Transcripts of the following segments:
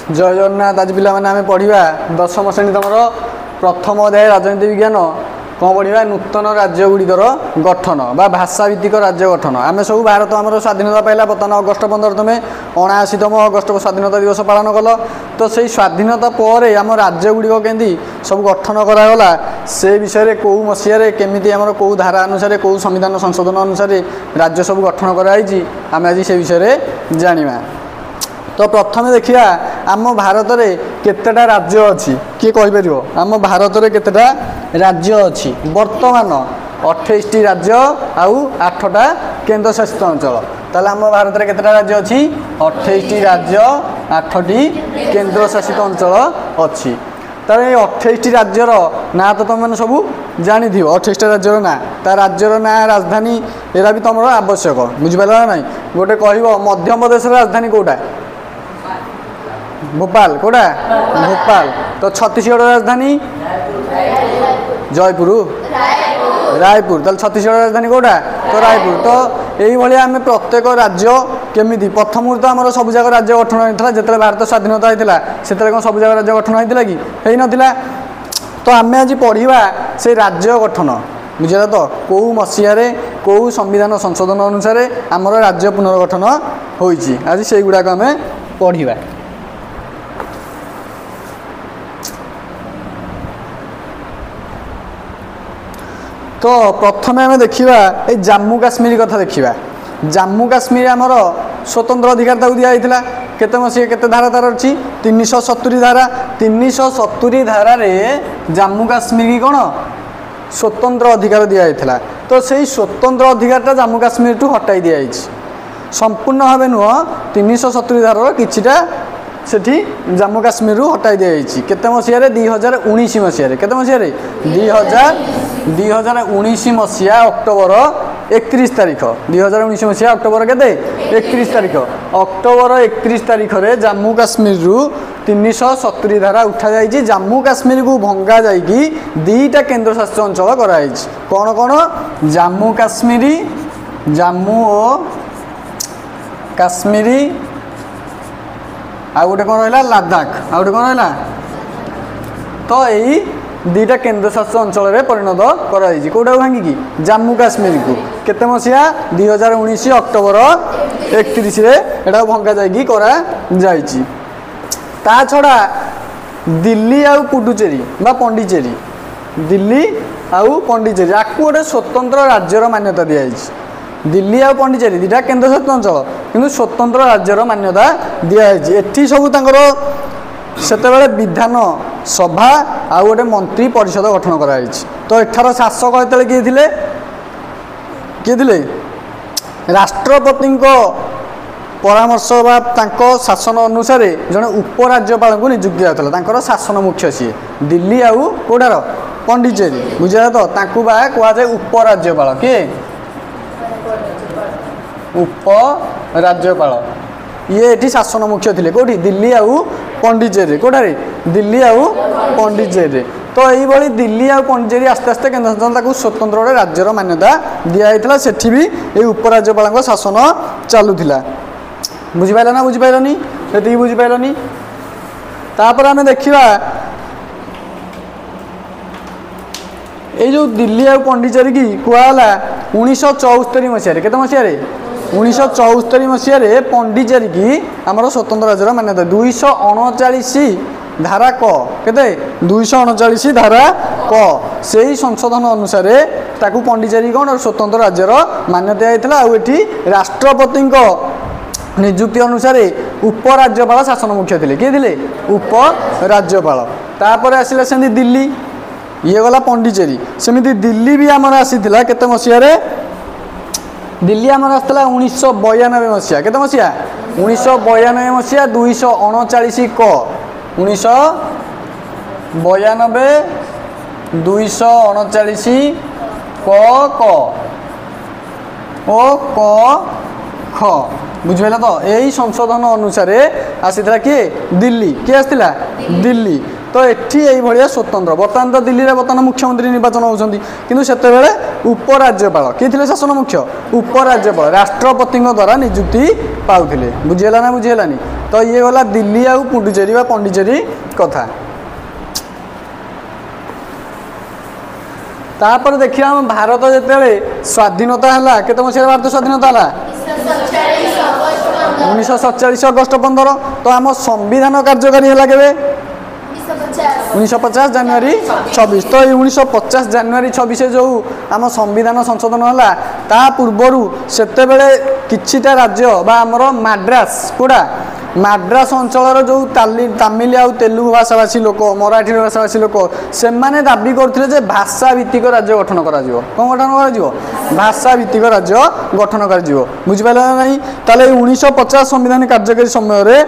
जय जगन्नाथ। आज पिला आम पढ़ा दशम श्रेणी तुम प्रथम अध्याय राजनीति विज्ञान कौन पढ़ा नूतन राज्य गुड़िकर गठन बा भाषाभित्तिक राज्य गठन। आम सब भारत आम स्वाधीनता पाइला बर्तमान अगस्ट 15 तुम्हें 79तम अगस्ट स्वाधीनता दिवस पालन कल। तो से स्वाधीनता पर आम राज्य गुड़िक केमती सब गठन करागला से विषय कौ मसीह केमी आम कौ धारा अनुसार कौ संविधान संशोधन अनुसार राज्य सब गठन कराई आम आज से विषय जाना। तो प्रथम देखिए आम भारत में केतेटा राज्य अच्छी किए कहीपर आम भारत में केतेटा राज्य अच्छी वर्तमान 28टी राज्य आउ 8टा केंद्र शासित अंचल। ताले आम भारत में केतेटा राज्य अच्छी 28टी राज्य 8टी केंद्र शासित अंचल अच्छी। तार 28टी राज्यर ना तो तुम मैंने सब जानी 28टा राज्यर ना ता राज्यर ना राजधानी एरा भी तुम आवश्यक बुझिपार ना ना। गोटे कह मध्य प्रदेश राजधानी कौटा भोपाल कौटा भोपाल। तो छत्तीसगढ़ राजधानी जयपुर रायपुर। तो छत्तीसगढ़ राजधानी कौटा तो रायपुर। तो यही आम प्रत्येक राज्य केमी प्रथम तो आम सब जगह राज्य गठन होता जिते भारत स्वाधीनता होता से कौन सब जगह राज्य गठन होता कि हो नाला। तो आम आज पढ़ा से राज्य गठन बुझे तो कौ मसीह कौ संविधान संशोधन अनुसार आमर राज्य पुनर्गठन होती आज से गुड़ाक आम पढ़ा। तो प्रथम आम देखा जम्मू काश्मीर कथा देखा। जम्मू काश्मीर आमर स्वतंत्र अधिकार दिखाई केते मसीह केते धारा तार अच्छी 370 धारा 370 धारा जम्मू काश्मीर की कौन स्वतंत्र अधिकार दिखाई। तो से स्वतंत्र अधिकार जम्मू काश्मीर टू हटाई दिखाई संपूर्ण भाव नुह 370 धारा किछिटा सेठी जम्मू काश्मीर हटाई दिखाई केते मसीह 2019 मसीह केते मसीह 2019 मसीहा अक्टोबर 31 तारीख 2019 मसीहा अक्टोबर केते 31 तारीख अक्टोबर 31 तारीख रे जम्मू काश्मीर रु 370 धारा उठा जाइए। जम्मू काश्मीर को भंगा जाइए दीटा केंद्र शासित अंचल कराई कौन कौन जम्मू काश्मीरी जम्मू और काश्मीरी आ गोटे कौन रहा लद्दाख आ गोटे कौन रहा। तो यही दीटा केंद्र शासित अंचल में परिणत कराई कौटा भांगिकी जम्मू काश्मीर को केते मसीहा 2019 अक्टोबर 31 एटा भंगा जाइए करा जाइए। ता छड़ा दिल्ली आउ पुडुचेरी बा पंडिचेरी दिल्ली आउ पंडिचेरी आपको गोटे स्वतंत्र राज्यर मान्यता दिखाई। दिल्ली आउ पंडिचेरी दीटा केंद्र शासित अंचल किंतु स्वतंत्र राज्यर मान्यता दिखाई। एठी सब तांकर सेतेबेले विधान सभा आ गोटे मंत्री परिषद गठन कराई। तो एठार शासक हेतले किए थिले राष्ट्रपति परामर्श बा तांको शासन अनुसार जड़े उपराज्यपाल को नियुक्ति होता शासन मुख्य सी दिल्ली आउ कौटार पंडिचेरी बुझे तो तांकु बा कहुए उपराज्यपाल किए उपराज्यपाल ये एठी शासन मुख्य थिले कोठी दिल्ली आउ पंडिचेरी कौटारे दिल्ली आउ पंडिचेरी। तो यही दिल्ली आउ पंडिचेरी आस्ते आस्ते केंद्र शासन स्वतंत्र गोटे राज्यर मान्यता दिखाई सेठी भी ये उपराज्यपाल शासन चलुला बुझिपार ना बुझिपारनी ये बुझिपारनी। तापर आम देखा ये जो दिल्ली आउ पंडिचेरी की कहला 1974 मसीह केते मसीह 1974 मसीह पंडिचेरी की आमर स्वतंत्र राज्यर मान्यता 239 धारा क केते 239 धारा क से संशोधन अनुसार ताकू पंडिचेरी कौन स्वतंत्र राज्यर मान्यता होता। आठी राष्ट्रपति नियुक्ति अनुसार उपराज्यपाल शासन मुख्य थे किए थे उपराज्यपाल। तापर आसला सेमती दिल्ली ये गला पंडिचेरी सेमती दिल्ली भी आमर आसीला केते मसीह दिल्ली आमर आसला 1992 मसीहा केते मसीहा 1992 मसीहा 239 क 1992 239 क ओ क ख बुझेगा। तो यही संशोधन अनुसार आसीला किए दिल्ली किए आसला दिल्ली। तो एठी यही भाया स्वतंत्र बर्तमान तो दिल्ली में बर्तमान मुख्यमंत्री निर्वाचन होती किंतु सेतेबेले उपराज्यपाल किए थे शासन मुख्य उपराज्यपाल राष्ट्रपति द्वारा नियुक्ति पाउथिले बुझेगा ना बुझेगानी। तो ये गला दिल्ली आउ पुडुचेरी बा पंडिचेरी कथा। तापर देखिए हम भारत जिते स्वाधीनता है केत मसीह भारत स्वाधीनता है 1947 अगस्ट 15। तो आम संविधान कार्यकारी है केवे 1950 जनवरी 26। तो ये 1950 जनवरी 26 जो आम संविधान संशोधन है ता पूर्वर सेते बेले किछिटा राज्य बा आमर माड्रास कोड़ा माड्रास अंचल जो तमिल आउ तेलुगु भाषाभाषी लोक मराठी भाषाभाषी लोक से दाबी करते भाषा भित्तिक राज्य गठन कौन गठन कर भाषा भित्तिक राज्य गठन कर बुझिपारे ना नहीं। ताले 1950 संविधान कार्यकारी समय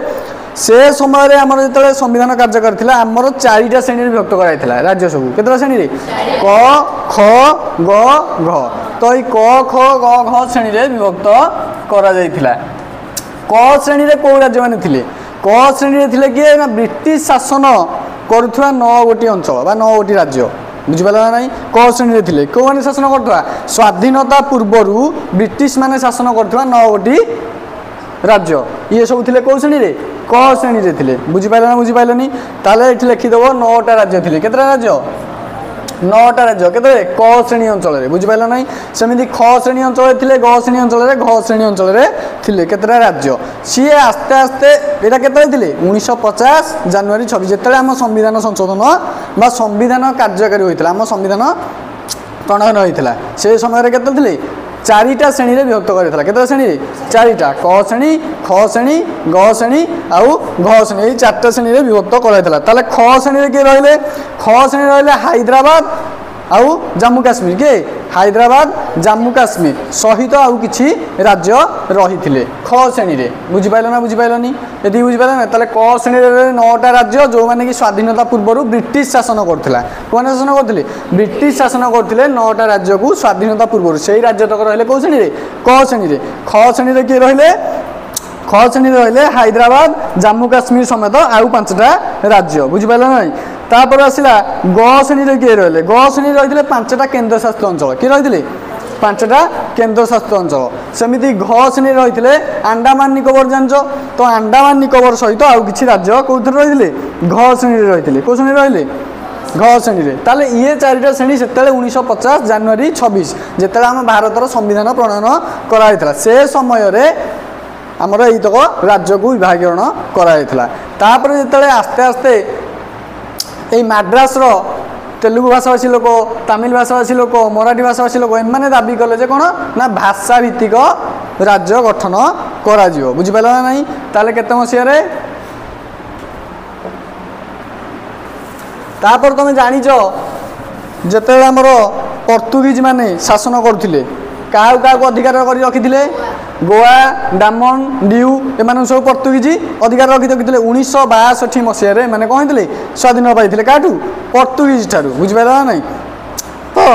से समय आमर जो संविधान कार्यकारी था आमर 4टा श्रेणी विभक्त कराइला राज्य सब केतटा श्रेणी क ख ग घ। तो ये क ख ग घ श्रेणी विभक्त करा जाइथिला। क श्रेणी रे कौ राज्य माने थिले क श्रेणी थिले किए ना ब्रिटिश शासन करुवा 9 गोटी अंचल बा 9 गोटी राज्य बुझिपारा ना नहीं। क श्रेणी थिले कौ माने शासन करथवा स्वाधीनता पूर्वर ब्रिटिश माने शासन करथवा 9 गोटी राज्य ये सब थिले कौ श्रेणी रे क श्रेणी रे थिले बुझिपारा ना बुझिपाइलनी। ताले एठी लिखिदेव 9टा राज्य थिले केतरा राज्य 9टा राज्य केते क श्रेणी अंचल रे बुझिपाइल नहीं। सेमिति ख श्रेणी अंचल थिले ग श्रेणी अंचल रे घ श्रेणी अंचल रे थिले केतरा राज्य सी आस्ते आस्ते एटा केते थिले 1950 जनवरी 26 जेतले हम संविधान संशोधन बा संविधान कार्यकारी होइतला हम संविधान प्रणयन होइतला से समय रे केते थिले 4टा श्रेणी रे विभक्त करथिला केते श्रेणी 4टा क श्रेणी ख श्रेणी ग श्रेणी आउ घ श्रेणी ये 4टा श्रेणी रे विभक्त कराइथिला। ताले ख श्रेणी रे के रहिले ख श्रेणी रहिले हैदराबाद आउ जम्मू काश्मीर के हैदराबाद जम्मू काश्मीर सहित आउ किछि राज्य रही ख श्रेणी रे बुझिपाइल ना बुझिपाइलनी यदि बुझिपाइल ना ताले क श्रेणी रे 9टा राज्य जो माने कि स्वाधीनता पूर्व ब्रिटिश शासन करथिला कोन शासन करथिले ब्रिटिश शासन करथिले 9टा राज्य को स्वाधीनता पूर्व से राज्य तक रहिले को श्रेणी रे क श्रेणी रे ख श्रेणी रे के रहिले ख श्रेणी रहिले हैदराबाद जम्मू काश्मीर समेत आउ 5टा राज्य बुझिपाइल ना। तापर आसला ग श्रेणी रे किए रहिले ग श्रेणी रही 5टा केन्द्र शासित अंचल किए रही 5टा केन्द्र शासित अंचल सेमिति घ श्रेणी रही अंडमान निकोबर जानच। तो अंडमान निकोबर सहित आउ किछि राज्य कौन रही घ श्रेणी रही कौ श्रेणी रही घ श्रेणी रे। ताले ये 4टा श्रेणी सेतेले 1950 जनवरी 26 जेतेले हम भारतर संविधान प्रणयन कराइथला से समय रे आमर एतक राज्य को विभागीकरण कराइथला। तापर जेतेले आस्ते आस्ते এই মাদ্রাসর তেলুগু ভাষাভাষী লোক তামিল ভাষাভাষী লোক মরাঠি ভাষাভাষী লোক এমানে দাবি কলে যে কোন না ভাষা ভিত্তিক রাজ্য গঠন করা যাব বুঝিপাইল না নাই। তাহলে কেতে মସିହାରେ তারপর তুমি জানিছ যেতেବେଳେ আমার পর্তুগিজ মানে শাসন করুলে কাহু কাহু অধিকার করে রখিলে গোয়া ডামন ডিউ এମାନେ सब পর্তুগিজ অধিকার রখি রখিলে 1962 মସିହାରେ মানে কଣ হইଥିଲେ স্বাধীন পাইଥିଲେ কাঠু পর্তুগিজ ঠারু বুঝিপাইল না নাই। তো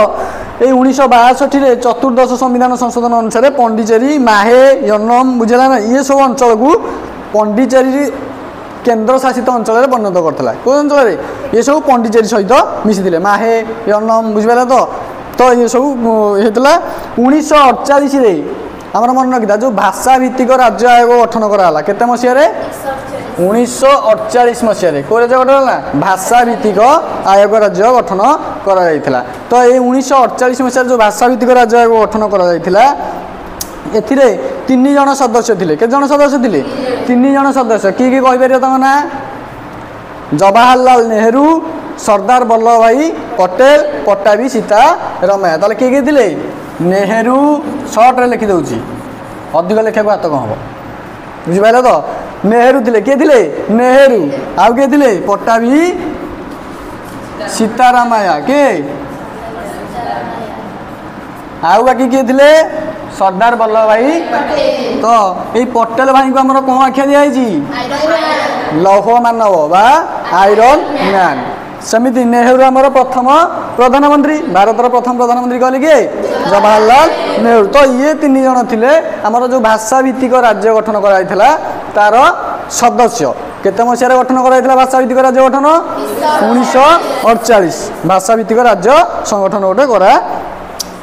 এই 1962 রে চতুর্দশ সংবিধান সংশোধন অনুসারে পন্ডিচেরি মাহে ইয়নম বুঝলা না ইয়ে সব অঞ্চলকু পন্ডিচেরি केन्द्र शासित अंचल परिणत करता कौ अंचल ये सब पंडिचेरी सहित मिसी माहे यनम बुझिपार तो ये सब होता 1948 आम मन रखी जो भाषा भित्तिक राज्य आयोग गठन कराला केते मसीह 1948 मसीह कौ राज्य गठन है भाषा भित्तिक आयोग राज्य गठन करा तो ये 1948 मसीह जो भाषा भित्तिक राज्य आयोग गठन करा एथिरे 3 जन सदस्य थे के जन सदस्य थे 3 जन सदस्य किए कहीपर तक ना जवाहरलाल नेहरू सरदार वल्लभ भाई पटेल पट्टाभी सीतारामैया ताले किए थे नेहरू सर्ट रे लिखि दउची अधिक लेखा हाथ कौन हम बुझिपाल तो नेहरू थे किए थे नेहरू आउ किए थे पट्टाभी सीतारामैया के आउ बाकी किए थे सरदार वल्लभ भाई तो ये पटेल भाई को आमर कौन आख्या दिखाई लौह मानव बा आयरन मैन सेमिति नेहरू आमर प्रथम प्रधानमंत्री भारतर प्रथम प्रधानमंत्री कहले किए जवाहरलाल नेहरू तो ये 3 जन थिले आमर जो भाषा भित्तिक राज्य गठन कराइथिला तार सदस्य केते मसिया गठन कराइथिला भाषा भित्तिक राज्य गठन 1948 भाषा भित्तिक राज्य संगठन गोटे करा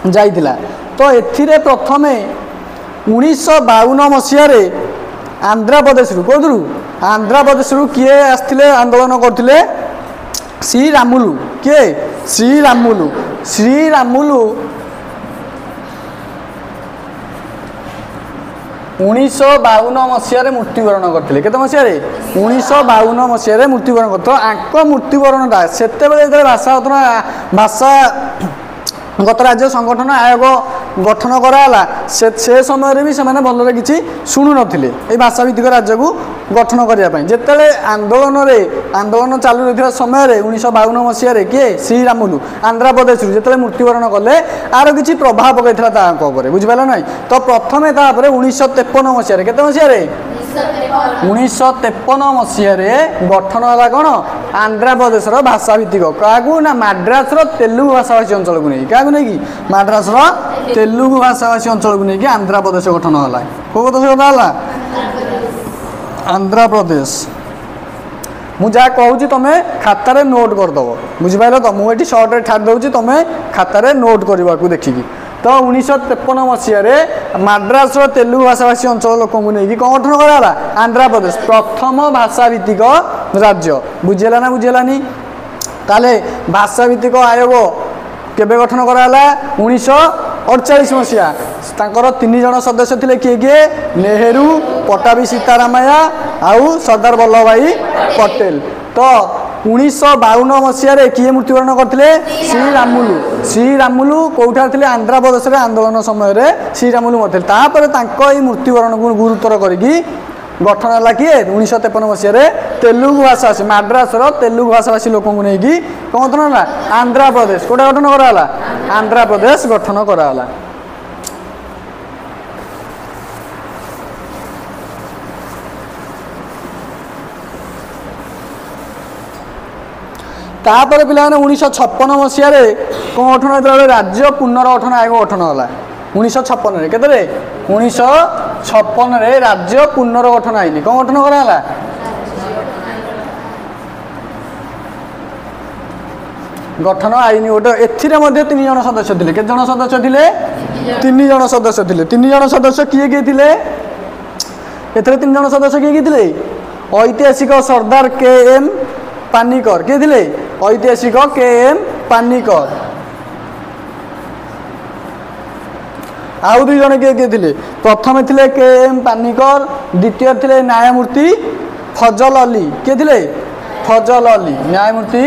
जाइथिला। तो एथिरे प्रथमे 1952 मसीह आंध्रप्रदेश कौन आंध्रप्रदेश किए आसते आंदोलन करते श्रीरामुलु किए श्रीरामुलु श्रीरामुलु 1952 मसीह मृत्युवरण करते केते मसीह 1952 मसीह मृत्युवरण करते आंक मृत्युवरणटा से भाषागत राज्य संगठन आयोग गठन कराला से समय भी से भल किसी शुणु नथिले ए भाषाभित्तिक राज्य को गठन करने जिते आंदोलन चालू रही समय 1952 मसीह किए श्रीरामुलु आंध्रप्रदेश जिते मृत्युवरण कले आर किसी प्रभाव पकड़ बुझिपार ना तो प्रथम 1953 मसीह केते मसीह 1953 मसीह गठन है कौन आंध्रप्रदेश भाषाभित्तिक क्या ना मद्रास तेलुगु भाषाभाषी अंचल को नहीं क्या नहीं कि मद्रास तेलुगु भाषाभाषी अंचल को नहीं आंध्रप्रदेश गठन है कौ कथा आंध्रप्रदेश मुझे कहूँ तुम्हें खातार नोट करदेव बुझिपार तो मुझे सर्ट छाड़ दूसरी तुम्हें खातार नोट करने को देखिकी तो 1953 मसीह मद्रास तेलुगु भाषाभाषी अंचल लोक नहीं कौन गठन कराला आंध्रप्रदेश प्रथम भाषाभित्तिक राज्य बुझेगा ना बुझेगानी ताले भाषाभित्तिक आयोग केबे गठन कराला 1948 मसीहा तांकर 3 जन सदस्य थे किए किए नेहरू पट्टाभी सीतारामैया आउ सरदार वल्लभ भाई पटेल तो 1952 मसीह किए मृत्युवरण करते श्रीरामुलु श्रीरामुलु कौटा थे आंध्रप्रदेश आंदोलन समय श्रीरामुलु मरते मृत्युवरण को गुरुतर करके गठन है किए 1953 मसीह तेलुगु भाषाभाषी मद्रास तेलुगु भाषाभाषी लोक नहीं कौन गठन है आंध्रप्रदेश कौटा गठन कराला आंध्रप्रदेश गठन कराला तापर पिला 1956 मसीह कौन गठन होता राज्य पुनर्गठन आयोग गठन है 1956 केते 1956 राज्य पुनर्गठन आईन कौन गठन कराला गठन आईन गोटे एथिरे 3 जन सदस्य थे केते जन सदस्य थे 3 जन सदस्य थे 3 जन सदस्य किए किए थे एथिरे 3 जन सदस्य किए किए थे ऐतिहासिक सरदार के एम पानिकर किए थे ऐतिहासिक के एम पानिकर आउ 2 जन किए किए थे प्रथम थे के एम पानिकर द्वितीय थे न्यायमूर्ति फजल अली किए थे फजल अली न्यायमूर्ति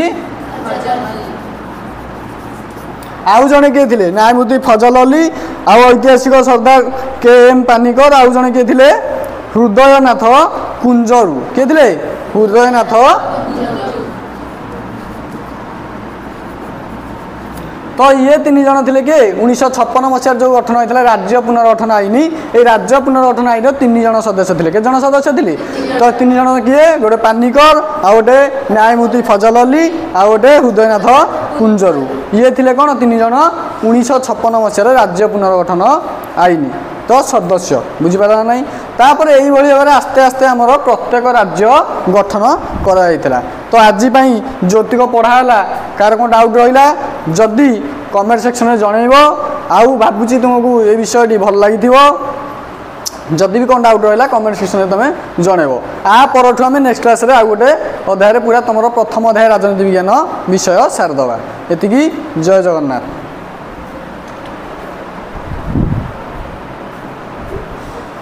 आउ जने किए थे न्यायमूर्ति फजल अली आउ ऐतिहासिक सरदार के एम पानिकर आउ जने किए थे हृदयनाथ कुंजरू किए थे हृदयनाथ तो ये 3 जन थे कि 1956 मसीह जो गठन होता है राज्य पुनर्गठन आईन ये राज्य पुनर्गठन आईन 3 जन सदस्य थे जन सदस्य थे तो 3 जन किए गोटे पानिकर आ गोटे न्यायमूर्ति फजल अली आ गोटे हृदयनाथ कुंजरू ये थे कौन 3 जन 1956 मसीह राज्य पुनर्गठन आईन तो सदस्य बुझीपार ना तापर यही भाव आस्ते आस्ते आमर प्रत्येक राज्य गठन करा तो आज ज्योतिक पढ़ाला कार कौन डाउट रहा जदि कमेंट सेक्शन में जनइब आउ भावुची तुमको ये विषयटी भल लगी जदि भी कौन डाउट रहा कमेंट सेक्शन में तुम जनइब आ परठू आम नेक्स्ट क्लास आउ गोटे अध्याय पूरा तुम प्रथम अध्याय राजनीति विज्ञान विषय सारिदेवा एति जय जगन्नाथ।